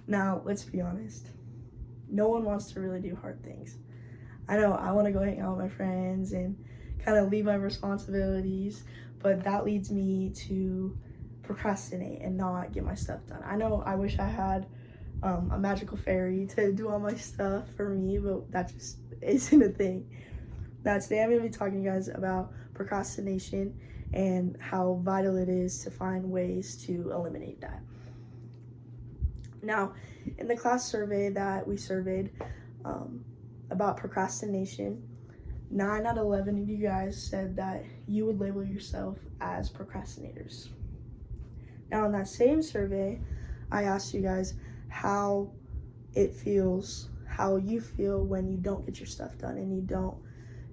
Now, let's be honest. No one wants to really do hard things. I know I want to go hang out with my friends and kind of leave my responsibilities, but that leads me to procrastinate and not get my stuff done. I know I wish I had a magical fairy to do all my stuff for me, but that just isn't a thing. Now, today I'm going to be talking to you guys about procrastination and how vital it is to find ways to eliminate that. Now, in the class survey that we surveyed about procrastination, 9 out of 11 of you guys said that you would label yourself as procrastinators. Now, in that same survey, I asked you guys how it feels, how you feel when you don't get your stuff done and you don't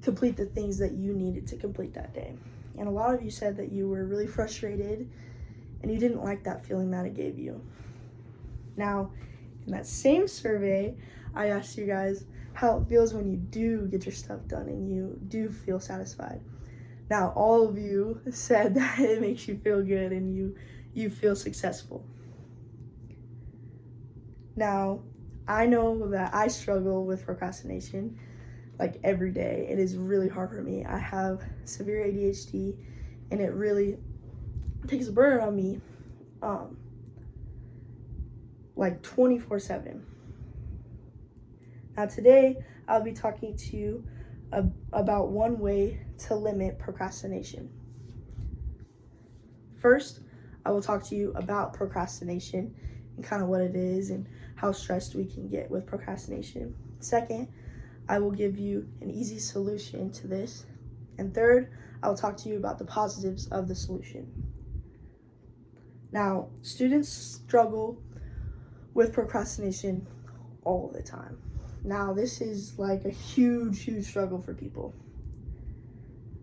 complete the things that you needed to complete that day. And a lot of you said that you were really frustrated and you didn't like that feeling that it gave you. Now, in that same survey, I asked you guys how it feels when you do get your stuff done and you do feel satisfied. Now, all of you said that it makes you feel good and you feel successful. Now, I know that I struggle with procrastination like every day. It is really hard for me. I have severe ADHD and it really takes a burden on me like 24/7. Now today I'll be talking to you about one way to limit procrastination. First, I will talk to you about procrastination and kind of what it is and how stressed we can get with procrastination. Second, I will give you an easy solution to this. And third, I will talk to you about the positives of the solution. Now, students struggle with procrastination all the time. Now, this is like a huge struggle for people.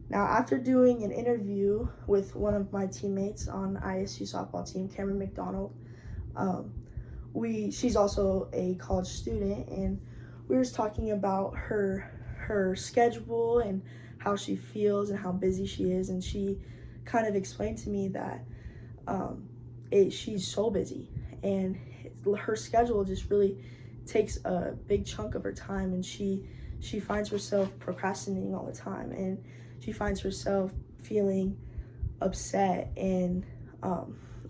Now, after doing an interview with one of my teammates on ISU softball team, Cameron McDonald, she's also a college student, and we were just talking about her schedule and how she feels and how busy she is, and she kind of explained to me that she's so busy and her schedule just really takes a big chunk of her time, and she finds herself procrastinating all the time, and she finds herself feeling upset and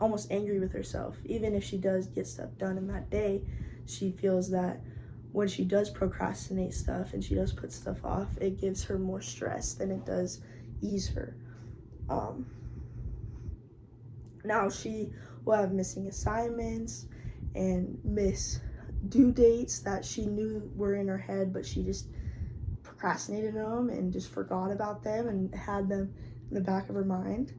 almost angry with herself. Even if she does get stuff done in that day, she feels that when she does procrastinate stuff and she does put stuff off, it gives her more stress than it does ease her. Now she will have missing assignments and miss due dates that she knew were in her head, but she just procrastinated them and just forgot about them and had them in the back of her mind.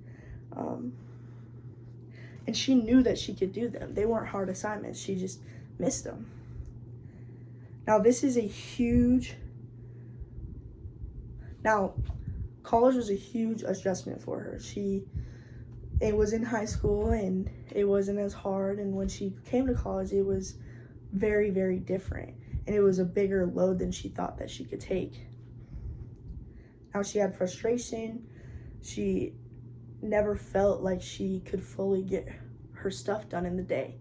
And she knew that she could do them. They weren't hard assignments. She just missed them. Now, this is a huge... Now, college was a huge adjustment for her. It was in high school and it wasn't as hard, and when she came to college, it was very different, and it was a bigger load than she thought that she could take. Now, she had frustration. She never felt like she could fully get her stuff done in the day.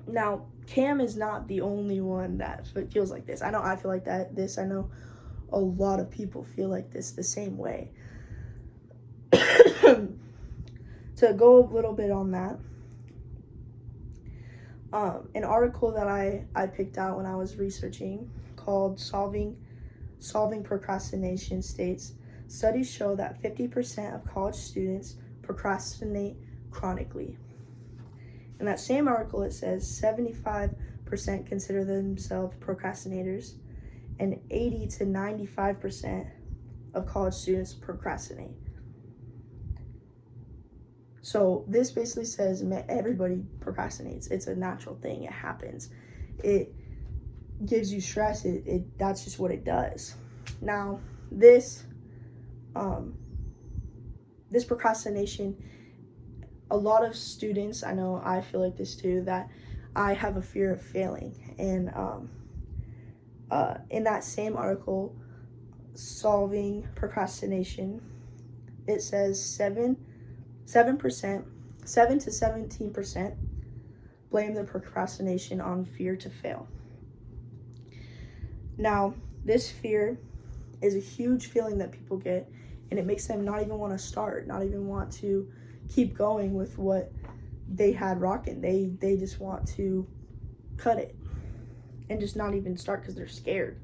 Now, Cam is not the only one that feels like this. I know I feel like I know a lot of people feel like this the same way. To go a little bit on that, an article that I picked out when I was researching called Solving Procrastination states, studies show that 50% of college students procrastinate chronically. In that same article, it says 75% consider themselves procrastinators, and 80 to 95% of college students procrastinate. So this basically says everybody procrastinates. It's a natural thing. It happens. It gives you stress. That's just what it does. Now, this procrastination, a lot of students, I know I feel like this too, that I have a fear of failing. And in that same article, Solving Procrastination, it says 7 to 17% blame the procrastination on fear to fail. Now, this fear is a huge feeling that people get, and it makes them not even want to start, not even want to keep going with what they had rocking. They just want to cut it and just not even start because they're scared.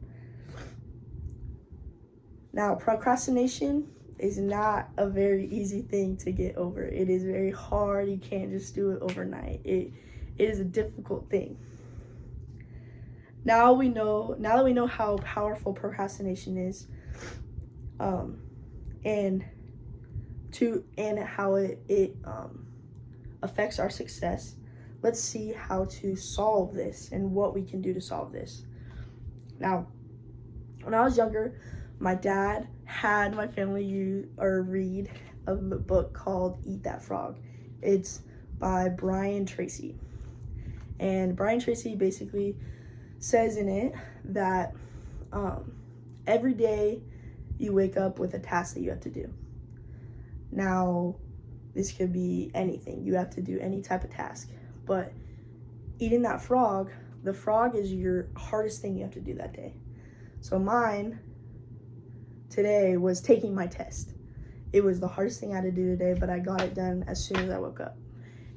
Now, procrastination is not a very easy thing to get over. It is very hard. You can't just do it overnight. It is a difficult thing. Now that we know how powerful procrastination is, and how it affects our success, let's see how to solve this and what we can do to solve this. Now, when I was younger, my dad had my family read a book called Eat That Frog. It's by Brian Tracy. And Brian Tracy basically says in it that every day you wake up with a task that you have to do. Now, this could be anything. You have to do any type of task. But eating that frog, the frog is your hardest thing you have to do that day. So mine today was taking my test. It was the hardest thing I had to do today, but I got it done as soon as I woke up.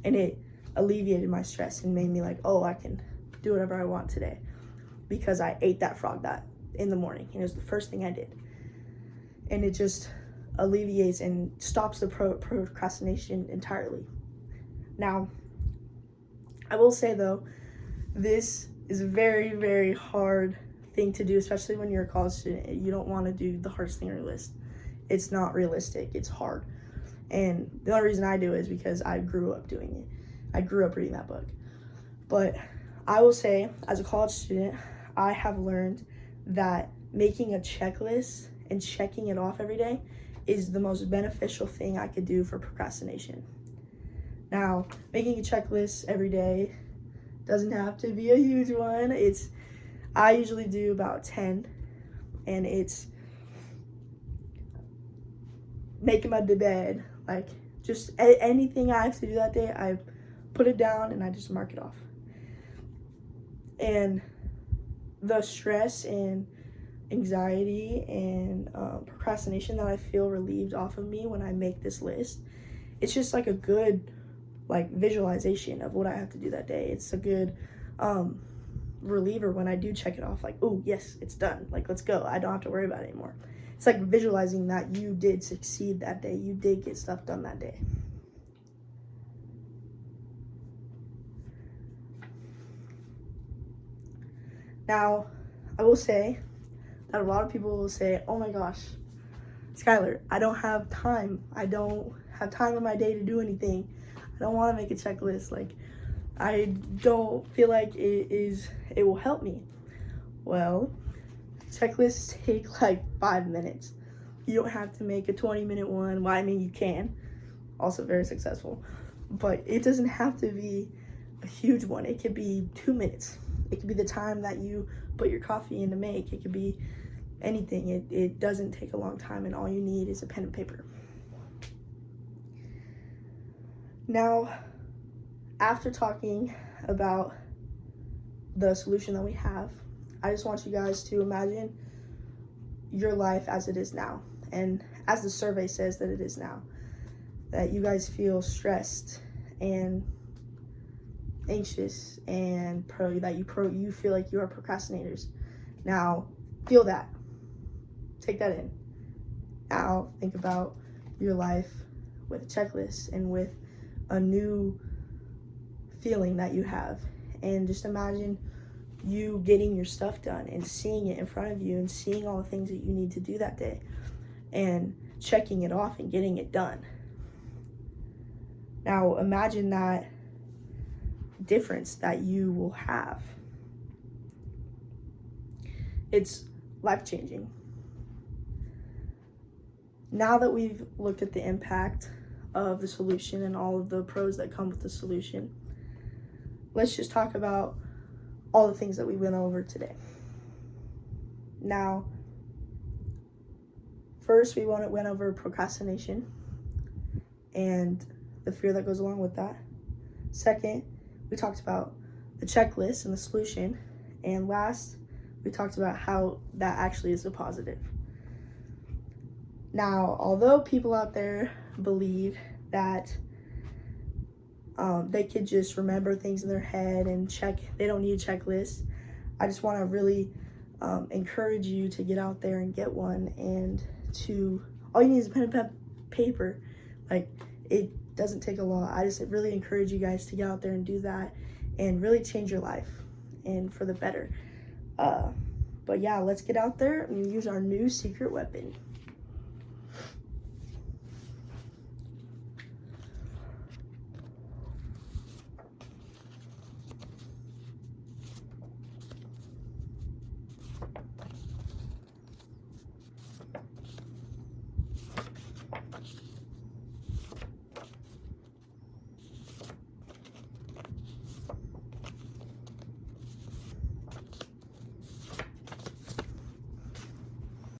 And it alleviated my stress and made me like, oh, I can do whatever I want today, because I ate that frog that in the morning, and it was the first thing I did. And it just alleviates and stops the procrastination entirely. Now, I will say though, this is a very, very hard thing to do, especially when you're a college student. You don't want to do the hardest thing on your list. It's not realistic. It's hard. And the only reason I do it is because I grew up doing it. I grew up reading that book. But I will say, as a college student, I have learned that making a checklist and checking it off every day is the most beneficial thing I could do for procrastination. Now, making a checklist every day doesn't have to be a huge one. I usually do about 10, and it's making my bed, like just anything I have to do that day, I put it down and I just mark it off. And the stress and anxiety and procrastination that I feel relieved off of me when I make this list, it's just like a good visualization of what I have to do that day. It's a good reliever when I do check it off, like, oh yes, it's done, like let's go, I don't have to worry about it anymore. It's like visualizing that you did succeed that day, you did get stuff done that day. Now, I will say that a lot of people will say, oh my gosh, Skylar, I don't have time. I don't have time in my day to do anything. I don't want to make a checklist. Like, I don't feel like it will help me. Well, checklists take like 5 minutes. You don't have to make a 20-minute one. Well, I mean, you can. Also very successful. But it doesn't have to be a huge one. It could be 2 minutes. It could be the time that you put your coffee in to make. It could be anything. It doesn't take a long time, and all you need is a pen and paper. Now, after talking about the solution that we have, I just want you guys to imagine your life as it is now, and as the survey says that it is now, that you guys feel stressed and anxious and you feel like you are procrastinators. Now, feel that. Take that in. Now, think about your life with a checklist and with a new feeling that you have. And just imagine you getting your stuff done and seeing it in front of you and seeing all the things that you need to do that day and checking it off and getting it done. Now, imagine that difference that you will have. It's life-changing. Now that we've looked at the impact of the solution and all of the pros that come with the solution, let's just talk about all the things that we went over today. Now, first we went over procrastination and the fear that goes along with that. Second, we talked about the checklist and the solution. And last, we talked about how that actually is a positive. Now, although people out there believe that they could just remember things in their head and they don't need a checklist, I just want to really encourage you to get out there and get one, and all you need is a pen and paper. Like, it doesn't take a lot. I just really encourage you guys to get out there and do that and really change your life and for the better. But yeah, let's get out there and use our new secret weapon.